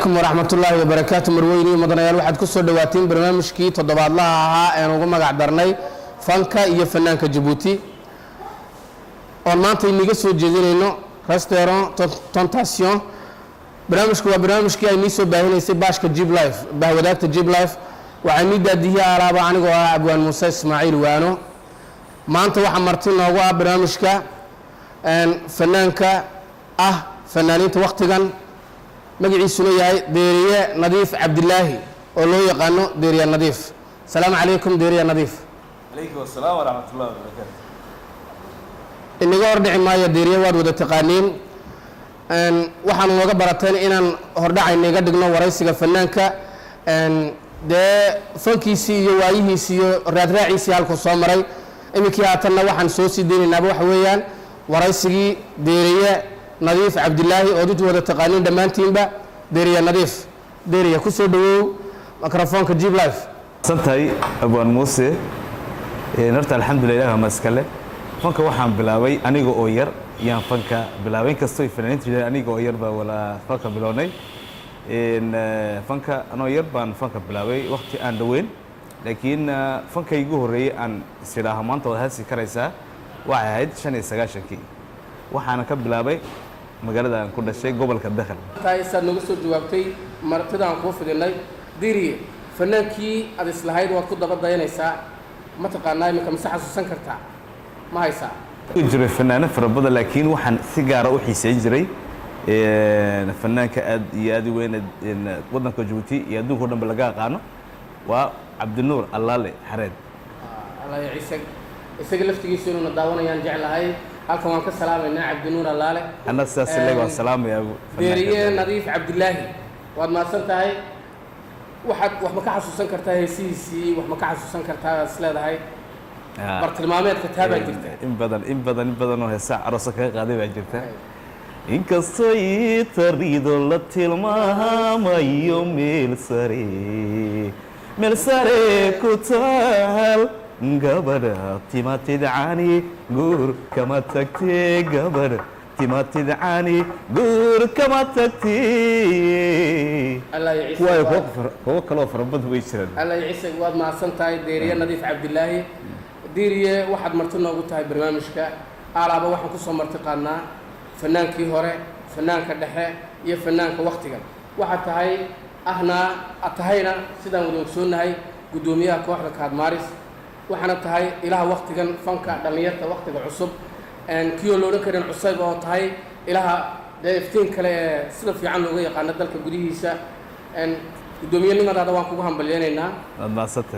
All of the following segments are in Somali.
عليكم ورحمة الله وبركاته. مرويني مدنيال waxaad ku soo dhawaateen barnaamijkii toddobaadlaha ahaa ee ugu magac darnay fanka iyo fanaanka Djibouti oo maanta inaga soo jeedinayno restaurant Tentation. barnaamijku waa barnaamijkii ay soo baahinaysay baashka Jib Life bahwadaagta Jib Life waxaan nidaadiyaa alaaba anigoo ah Abwaan Muuse Ismaaciil Waano. maanta waxa marti noogu ah barnaamijka fanaanka fanaaniinta waqtigan magaciisuna yahay Deeriye Nadiif Cabdilaahi oo loo yaqaano Deeriye Nadiif. Salaamu calaykum Deeriye Nadiif. Alaykum asalaam wa rahmatullahi wa barakatuh. inaga hordhici maayo Deeriye waad wada taqaaniin waxaan nooga barateen inaan hordhacayna iga dhigno waraysiga fanaanka dee fankiisii iyo waayihiisii iyo raadraaciisii halku soo maray. iminkii haatanna waxaan soo sii deynaynaba waxa weeyaan waraysigii Deeriye Nadiif Cabdilaahi oo dad wada taqaaniin dhammaantiinba. Deeriye Nadiif, Deeriye ku soo dhawow mikrofoonka Jib Life. santahay Abwaan Muuse narta alxamdulillaah ma iskale fanka waxaan bilaabay aniga oo yar yaan fanka bilaabay kastoo fanaaniinta aniga oo yar baa wala fanka bilownay fanka anoo yar baan fanka bilaabay waqti aan dhaweyn laakiin fanka igu horeeyay aan sidaaha maanta wada hasi karaysaa waxay ahayd 95kii waxaana ka bilaabay magaalada aan ku dhashay gobolka Dakhal. taaysa nagu soo jawaabtay martida aan ku fidinay Deeriye fanaankii aad islahayd waad ku daba dayanaysaa ma taqaanaa iminka ma xasuusan kartaa ma haysaa jiray fanaanada fara badan laakiin waxaan si gaar ah u xiiseyn jiray fanaanka aad iyo aad weyn wadanka Djibouti iyo adduunka dhan laga aqaano waa Cabdinuur Allaale Xareed. Allah ya isaga laftigiisa inuu daawanayaan jeclahay halkan waan ka salaamaynaa Cabdinuur Allaale. ana saasile waa salaamaya Deeriye Nadiif Cabdilaahi waad maasan tahay wax ma ka xasuusan kartaa heesihiisii wax ma ka xasuusan kartaa isleedahay bartilmaameedka taabaa jirta in badan oo heesa aroos ka qaaday baa jirta inkastoo ii tariido la tilmaamayo meel sare ku taal gabadha timaatidcaani guur kama tagtee gabadha timaatidcaani guur kama tagtee kuwa kaloo farabad way jiraan. alla ciise waad maasan tahay Deeriye Nadiif Cabdilaahi. Deeriye waxaad marti noogu tahay barnaamijka alaaba waxaan ku soo marti qaadnaa fanaankii hore fanaanka dhexe iyo fanaanka waqtigan waxa tahay tahayna sidaan wada ogsoonahay gudoomiyaha kooxda Kaadmaaris waxaana tahay ilaha waqtigan fanka dhalinyarta waqtiga cusub kiyo loo dhankeen cusub oo tahay ilaha iftiin kale sida fiican looga yaqaan dalka gudihiisa gudoomiyaha waan kugu hambalyeynaa.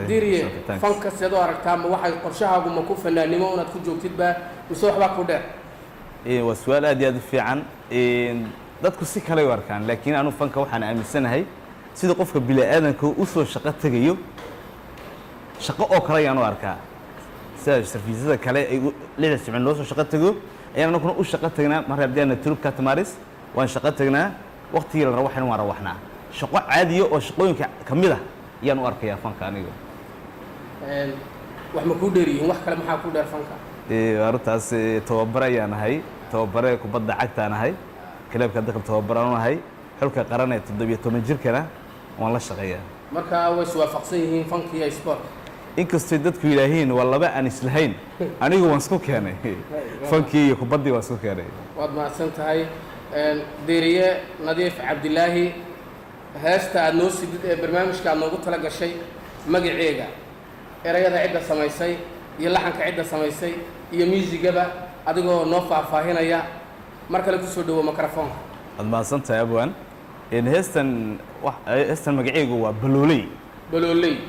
Deeriye fanka sidoo aragtaa ma waxay qorshahaagu ma ku fanaanimo inaad ku joogtidba mise waxba ku dheer waa su'aal aad iyo aad fiican dadku si kale u arkaan laakiin aanu fanka waxaan aaminsanahay sida qofka bini'aadanka u soo shaqo tagayo shaqo oo kale ayaan u arkaa sida sarfiisada kale ay leedahay sicin loo soo shaqo tago ayaan anaguna u shaqo tagnaa mar haddii turub Kaadmaaris waan shaqo tagnaa waqtigii la rabo waxaan waan rawaxnaa shaqo caadi oo shaqooyinka kamid ah ayaan u arkayaa fanka aniga wax ma ku dheeriyin wax kale maxaa ku dheer fanka arrintaas tababar ayaan ahay tababare kubadda cagta aan ahay klubka Dakhal tababaraan ahay xulka qaran ee 17 jirkana waan la shaqeeyaa. marka way soo waafaqsan yihiin fanka iyo sport inkastoo dadku yiraahdeen waa laba aan islahayn anigu waan isku keenay fanka iyo kubadda waan isku keenay. waad maasan tahay Deeriye Nadiif Cabdilaahi. heesta aad noo sidid ee barnaamijka aad noogu tala gashay magaceega erayada cidda samaysay iyo laxanka cidda samaysay iyo muusigaba adigoo noo faahfaahinaya mar kale ku soo dhawo mikrofoonka. aad maasan tahay Abwaan heestan magaceegu waa Balooley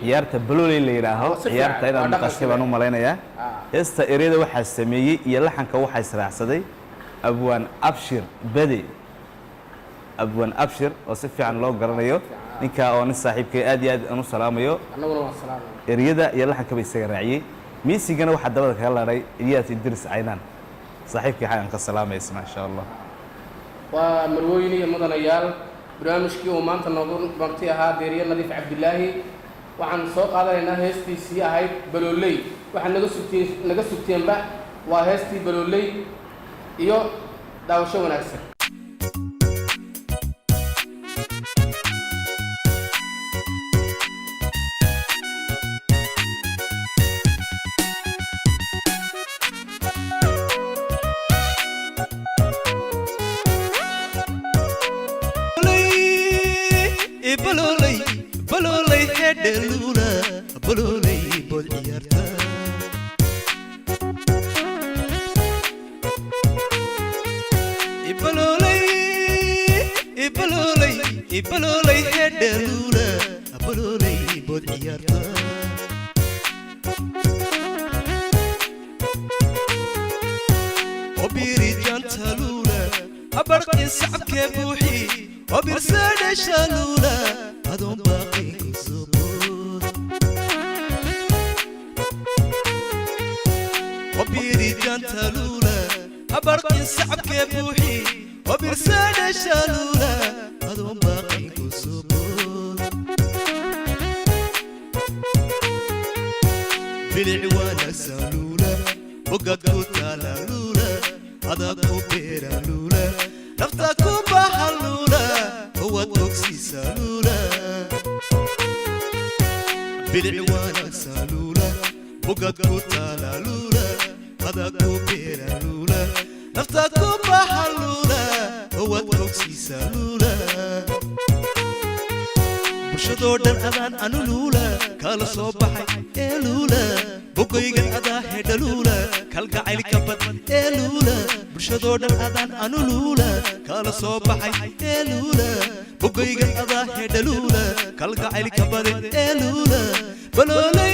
ciyaarta Balooley la yiraahdo ciyaarta inaan maqashay baan u maleynayaa. heesta erayada waxaa sameeyay iyo laxanka waxaa israacsaday Abwaan Abshir Bade. Abwaan Abshir oo si fiican loo garanayo ninka oo nin saaxiibkay aad iyo aad aan u salaamayo annaguna waan salaamayo eriyada iyo laxanka bay isaga raaciyay miisigana waxa dabada kaga laaray Iyaas Idris Caynaan saaxiibkay xayaan ka salaamay ma sha Allah. waa marwooyin iyo mudanayaal barnaamijkii oo maanta noogu marti ahaa Deeriye Nadiif Cabdilaahi waxaan soo qaadanaynaa heestiisii ahayd Balooley waxaan naga sugteenba waa heestii Balooley iyo daawasho wanaagsan. ibalolay balolay hedhelula balolay bod ciyaarta ibalolay ibalolay ibalolay hedhelula balolay bod ciyaarta obiri jantalula abarqi sacabke buuxi وبرسالة شالولا هذون باقي كسبود وبيري جانتالولا أبرقي السعب كبوحي وبرسالة شالولا هذون باقي كسبود بالعوانة سالولا وقد كتالا لولا هذا كوبيرا لولا نفتكو بحلولا هو توكسي سالولا بالعوانة سالولا وقد كتالا لولا هذا كوبيرا لولا نفتكو بحلولا هو توكسي سالولا بشدور دن أذان أنو لولا كالا صوبحي إيه لولا بقويقن أذا هيدا لولا كالقا عيلي كبت إيه لولا بشدور دن أذان أنو لولا كالا صوبحي إيه لولا بقويقن أذا هيدا لولا كالقا عيلي كبت إيه لولا بلولي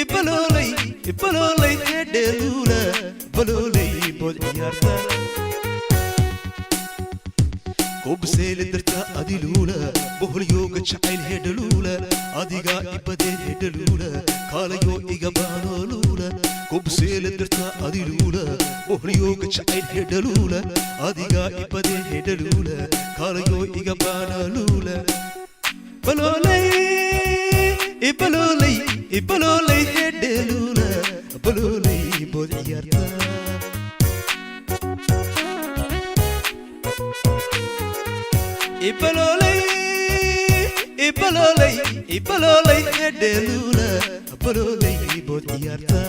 إبلولي إبلولي هيدا لولا بلولي بود عيارتا كوبسيل درتا أدي لولا بهل يوغا شعيل هيدا لولا أديغا إبادي هيدا لولا كالا يو إيغا بانو لولا كوبسيل درتا أدي لولا بهل يوغا شعيل هيدا لولا أديغا إبادي هيدا لولا كالا يو إيغا بانو لولا بلولي إبلولي إبلولي هيدا لولا بلولي بود عيارتا ibalolay ibalolay ibalolay hedhelula balolay bod ciyaarta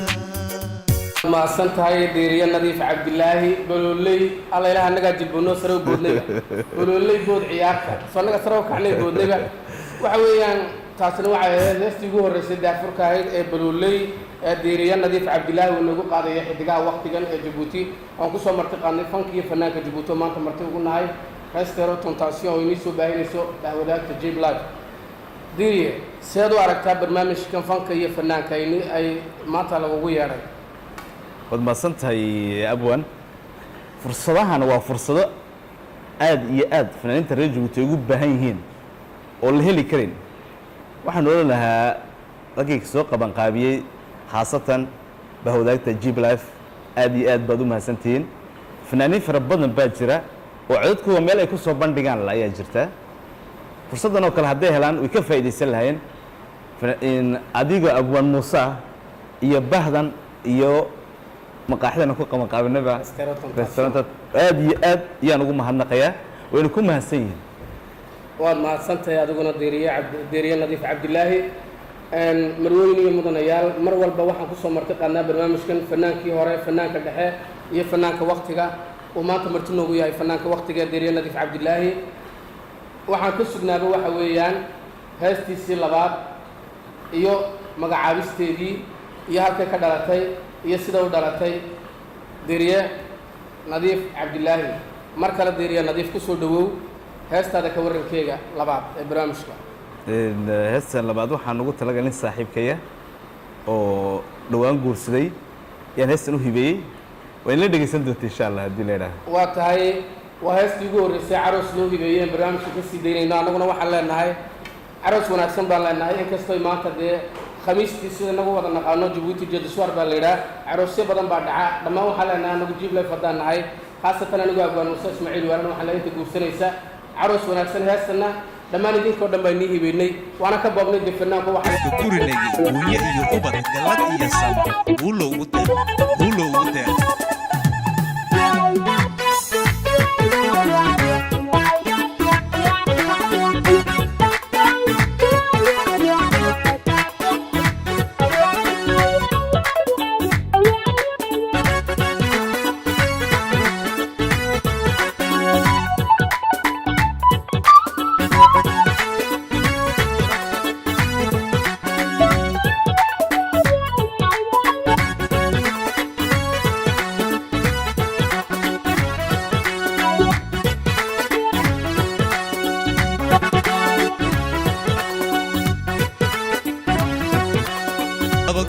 ما سنتهاي ديريا نظيف عبد الله بلولي الله إله نجا جبنو سرو بودنيجا بلولي بود عيارك صنعا سرو كعني بودنيجا وحويان تاسنو عيال يستيقوه الرسول دافور كاهيد بلولي ديريا نظيف عبد الله ونقول قاضي يحدقا وقت جن جيبوتي أنكو سو مرتقاني فانكي فنانك جيبوتو ما أنت مرتقون هاي هستيرو تنتاسيون وينيسو باهينيسو دهودات تجيب لايف ديريا سيدو عركتا برنامج كان فانكي فنانك أي ما تلاقوا ويانا wad maasantahay abwan fursadahan waa fursado aad iyo aad fanaaniinta reer Jabuuti ugu baahan yihiin oo la heli karin waxaan oran lahaa ragii soo qaban qaabiyay khaasatan bahawdaagta Jib Life aad iyo aad baad u mahadsantiin fanaaniin fara badan baa jira oo codadkooda meel ay ku soo bandhigaan la ayaa jirta fursadan oo kale haday helaan way ka faa'iideysan lahayn in adiga abwan Musa iyo bahdan iyo maqaaxdana ku qaban qaabinaba restaurant aad iyo aad yaan ugu mahadnaqayaa wayna ku mahadsan yihiin waad mahadsantahay adiguna deeriye nadiif cabdilaahi marweyne iyo mudanayaal mar walba waxaan ku soo martiqaanaa barnaamijkan fanaankii hore fanaanka dhexe iyo fanaanka waqtiga oo maanta marti noogu yahay fanaanka waqtiga deeriye nadiif cabdilaahi waxaan ku sugnaaba waxa weeyaan heestiisii labaad iyo magacaabisteedii iyo halkay ka dhalatay iyo sida u dhalatay deeriye nadiif cabdilaahi mar kale deeriye nadiif ku soo dhawow heestaada ka warankeega labaad ee barnaamijka heestan labaad waxaan ugu talagalay saaxiibkaya oo dhawaan guursaday yaan heestan u hibeeyey waa in la dhegeysan doonta insha Allah haddii la yidhaaho waa tahay waa heestii ugu horreysay caroos loo hibeeyey in barnaamijka ka sii daynayno annaguna waxaan leenahay caroos wanaagsan baan leenahay inkastoo maanta dee khamiistii sida nagu wada naqaano Jabuuti Jeediswar baa la yidhaah caroosyo badan baa dhaca dhammaan waxaan leenahay anagu Jib Life haddaan nahay khaasatan anigu abwaan Muuse Ismaaciil waaran waxaan la inta guursanaysa caroos wanaagsan heestana dhammaan idinkoo dhan baa nii hibeynay waana ka boobnay difanaanku waxaan gurinay dunya iyo ubad galad iyo sama ulo uda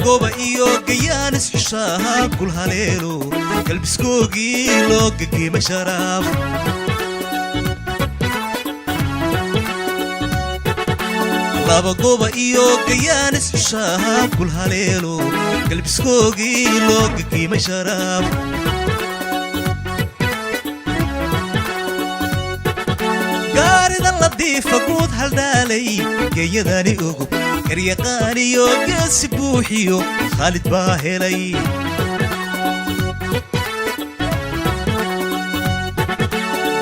gooba iyo gayaanis xushaha kul haleelo galbiskoogii loo gageema sharaab laba gooba iyo gayaanis xushaha kul haleelo galbiskoogii loo gageema sharaab gaaridan ladiifa guud haldhaalay geeyadani ogub garyaqaaniyo geesi buuxiyo khaalid baa helay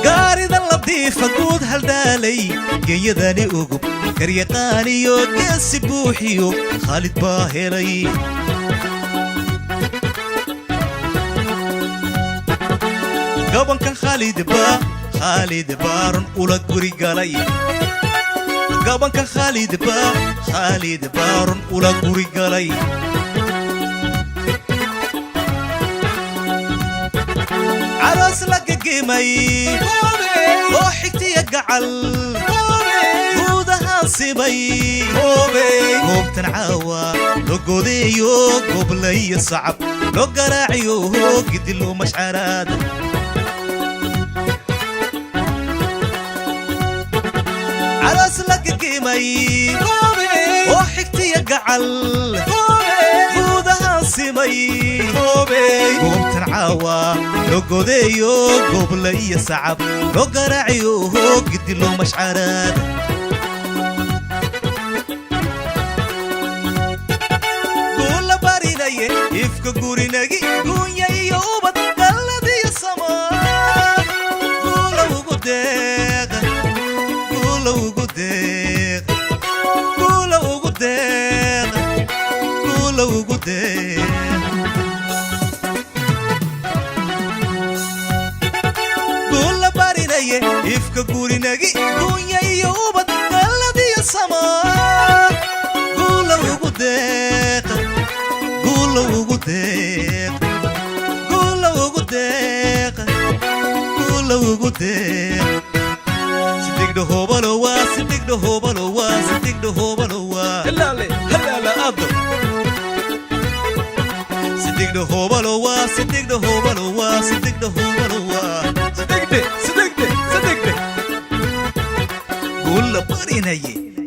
gaaridan ladiifa guud haldhaalay geeyadani ogub garyaqaaniyo geesi buuxiyo khaalid baa helay gabankan khaalid baaran ula guri galay gabanka khaalid baaran ula guri galay caroos la gagemay oo xigtiya gacal guudahaan simay goobtan caawa loo godeeyo goblaiyo sacab loo garaaciyo gidilo mashcaraad عراس لك قيمي وحكتي قعل خودها سمي قوم تنعاوى لو قوديو قبلي صعب لو قرعيو قد له مشعرات قول باريني يفك قوريني قويا يوبت قلبي السماء قولوا قديق قولوا قديق قولوا قديق قولوا قديق قول باريني يفك قوريني قويا يوبت قلبي السماء قولوا قديق قولوا قديق قولوا قديق قولوا قديق صدق ده هوبلوا صدق ده هوبلوا صدق ده هوبلوا هلا هلا أبدو صدق ده هوبلوا صدق ده هوبلوا صدق ده هوبلوا صدق ده قول باريني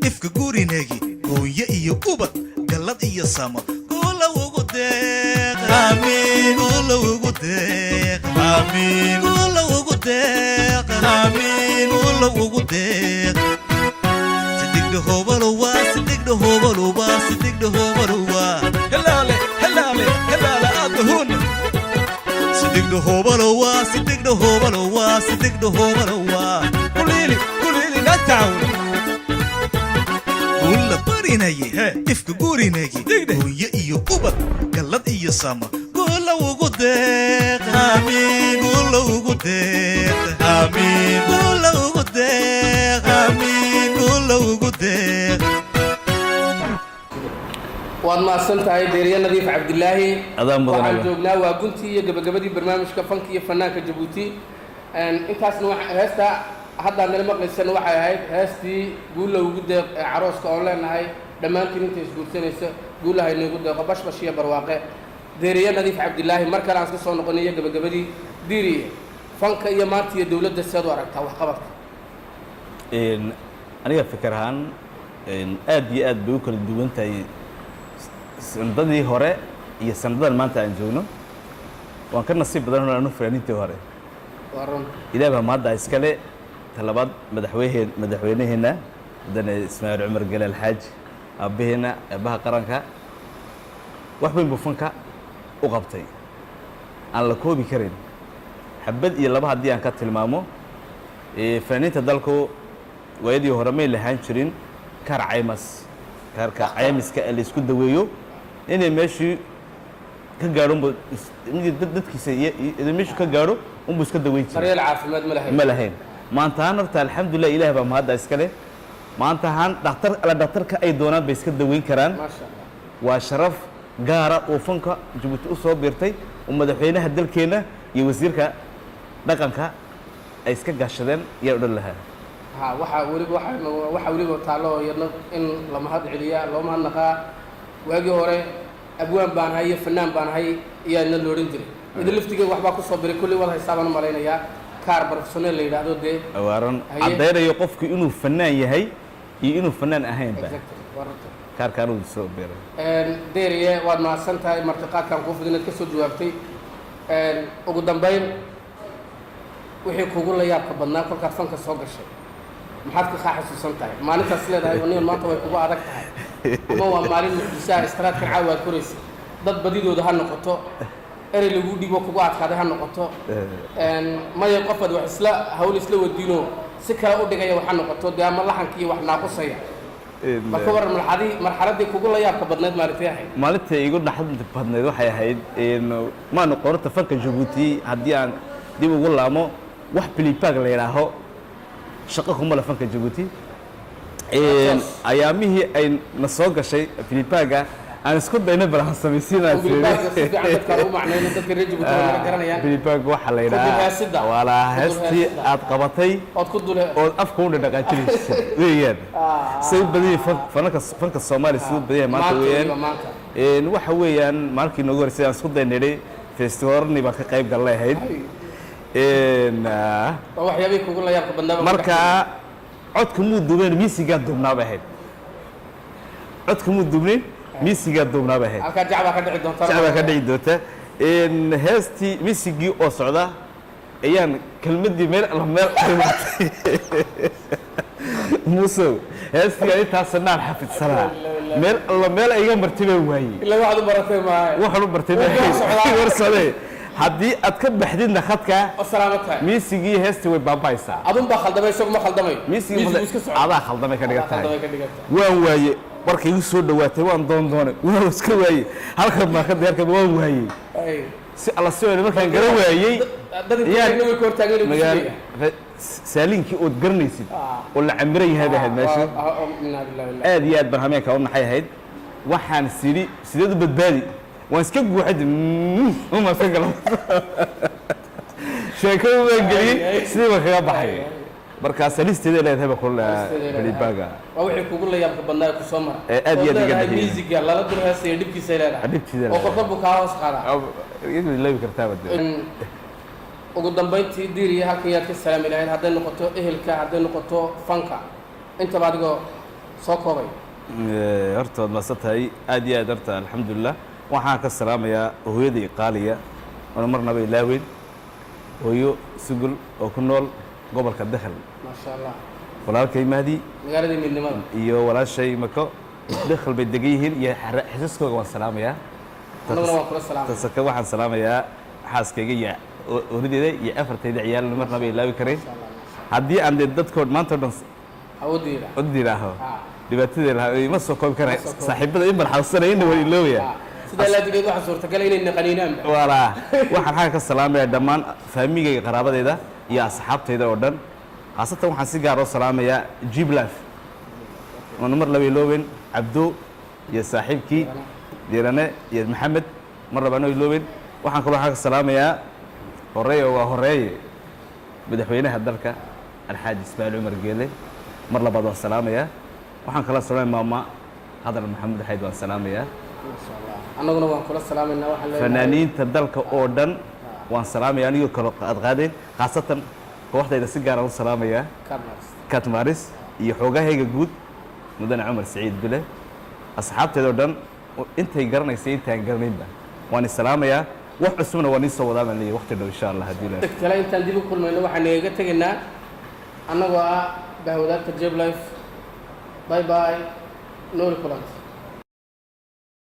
إفك قوريني قوية إيو أوبت قلت إيو سما قول وقديق آمين قول وقديق آمين قول وقديق آمين قول وقديق صدق ده هوبلوا صدق ده هوبلوا صدق ده هوبلوا هلا أدهون صدق ده هوبلوا صدق ده هوبلوا صدق ده هوبلوا قولي لي لا تعاون قول باريني إفك قوريني قوية إيو أوبت قلت إيو سما قول وقديق آمين قول وقديق آمين قول وقديق آمين قول وقديق waad mahadsan tahay deeriye nadiif cabdilaahi Adaan mudan waxaan Allah. joognaa waa guntii iyo gabagabadii barnaamijka fanka iyo fanaanka jabuuti intaasna heesta hadda nala maqlaysana waxay ahayd heestii guulla ugu deeq ee carooska oon leenahay dhammaantiin inta isguursanaysa guulaha inoogu deeqo bashbash iyo barwaaqe deeriye nadiif cabdilaahi mar kale aan iska soo noqonay iyo gabagabadii diiriye fanka iyo maanta iyo dowladda sidaad u aragtaa waxqabadka aniga fikir ahaan aad iyo aad bay u kala duwan tahay sanadadii hore iyo sanadadan maanta aan joogno waan ka nasiib badan anu fanaaniintii hore waa run ilaah baa mahadda iskale talabaad madaxweynaheenna mudane ismaaciil cumar galaal xaaji aabbaheena eebbaha qaranka wax weyn buu fanka u qabtay aan la koobi karin xabad iyo laba haddii aan ka tilmaamo fanaaniinta dalku waayadii hore may lahaan jirin kaar caymas kaarka caymiska ee la isku daweeyo inay meeshii ka gaadho dadkiisa iyo meeshii ka gaadho unbuu iska daweyn jiray daryeel caafimaad ma lahayn maanta ahaan horta alxamdulilah ilaah baa mahadda iskale maanta ahaan dhakhtarka ay doonaan bay iska daweyn karaan maasha allah waa sharaf gaara oo fanka jabuuti u soo biirtay oo madaxweynaha dalkeena iyo wasiirka dhaqanka ay iska gaashadeen yaa odhan lahaa ha waxaa weliba taallo yadna in la mahad celiyaa loo mahadnaqaa waagii hore abwaan baan hay iyo fanaan baan hay iyaadna loodhan jiray idin laftigeega waxbaa kusoo biray kulli wada haysaaban u malaynayaa kaar professional la yidhaahdo dee awaaran caddaynayo qofku inuu fanaan yahay iyo inuu fanaan ahaynba kaarkaan uu soo biray deeriye waad mahadsan tahay martiqaadkaan kuu fidin inaad ka soo jawaabtay ugu dambayn wixii kugu la yaabka badnaa kolkaad fanka soo gashay maxaad ka xasuusan tahay maalintaas leedahay nin maanta way kugu adag tahay ama waa maalin muqdisaha istaraadkan caawa aad koraysa dad badidooda ha noqoto erey lagu dhibo kugu adkaaday ha noqoto maya qofaad wax isla hawl isla wadiino si kale u dhigaya wax ha noqoto dee ama laxankii wax naaqusaya marka waran marxaladii kugu la yaabka badneed maalintii ahayd maalinta igu dhaxda badneed waxay ahayd maanu qorata fanka Djibouti haddii aan dib ugu laamo wax pilipaag la yidhaaho shaqo kuma la fanka Djibouti ayaamihii ay na soo gashay pilipaaga aan isku dayna balan samaysiinaa pilipaag waxa la yidhaha wala heestii aad qabatay ood afka u dhaqaajinaysa weeyaan say badiyay fanka Soomaaliya sidoo badiyay maanta weeyaan waxa weeyaan markii noogu horeysay aan isku daynay festivalni baa ka qayb galahayd waxyaabay kugu la yaabka badnaa marka codka muu duubeen miisiga duubnaaba ahayd codka muu duubneen miisiga duubnaaba ahayd halka jacba ka dhici doonta jacba ka dhici doonta heestii miisigii oo socda ayaan kelmadii meel qiimatay muso heestii intaas naan xafidsanaa meel iga martibay waayay ila waxaad u baratay ma waxaan u bartay warsaday haddii aad ka baxdidna khadka salaamata miisigii heestii way baabaaysaa adun baa khaldamay isagu ma khaldamay miisigii adaa khaldamay ka dhigatahay waan waaye markay igu soo dhawaatay waan doonay waan iska waayey halka marka deerka waan waayey si alla soo markaan garan waayey saalinkii ood garanaysid oo la camiran yahay ahayd meesha aad iyo aad barnaamijka u naxay ahayd waxaan sideed u badbaadi waan iska guuxay uma iska galan sheekadu waan geliyay sidii baan kaga baxay markaas listeeda leedahay ba kullu pilipaga waa wixii kugu la yaabka badnaa ku soo mara aad iyo aad iga dhigay musiga lala durhaasay dhibkiisa leedahay dhibkiisa oo qofku ka hoos qaada iyagu leeyahay kartaa wada ugu dambeyntii diiriye halkan yaad ka salaami lahayd hadday noqoto ehelka hadday noqoto fanka intaba adigoo soo koobay horta ma satay aad iyo aad horta alxamdulillah waxaan ka salaamayaa hooyadii qaaliya oo marnaba ilaaweyn hooyo sugul oo ku nool gobolka Dakhal ma sha Allah walaalkay Mahdi magaalada midnimada iyo walaashay Mako Dakhal bay degan yihiin iyo xisiskooda waan salaamayaa anaguna waan kula salaamay tasaka waxaan salaamayaa xaaskayga iyo horideeda iyo afartayda ciyaal marnaba ilaawi kareen haddii aan dadkood maanta dhan awdiiraaho dhibaatadeeda ma soo koobi karay saaxiibada in marxawsanayna way ilooya sida la digeed waxa suurtagal inay naqaniinaan wala waxaan xaga ka salaamayaa dhammaan faamigayga qaraabadeeda iyo asxaabtayda oo dhan khaasatan waxaan si gaar ah u salaamayaa Jiblaf oo mar laba iloowen Abdu iyo saaxiibkii Diirane iyo Maxamed mar laba iloowen waxaan kaloo xaga salaamayaa horeeye madaxweynaha dalka Alxaaji Ismaaciil Umar Geele mar labaad waan salaamayaa waxaan kala salaamayaa maama Hadal Maxamed Xayd waan salaamayaa annaguna waan kula salaamayna waxaan leeyahay fanaaniinta dalka oo dhan waan salaamayaa anigoo kala qaadqaadeen khaasatan kooxdayda si gaar ah u salaamayaa Katmaris iyo xoogahayga guud mudane Umar Saciid Bile asxaabteeda oo dhan intay garanaysay intaan garanaynba waan salaamayaa wax cusubna waan soo wadaa baan leeyahay waqti dhow insha Allah hadii la kale intaan dib u kulmayno waxaan iga tagnaa annagoo ah bahwadaadka Jiblaf bye bye nool kulanti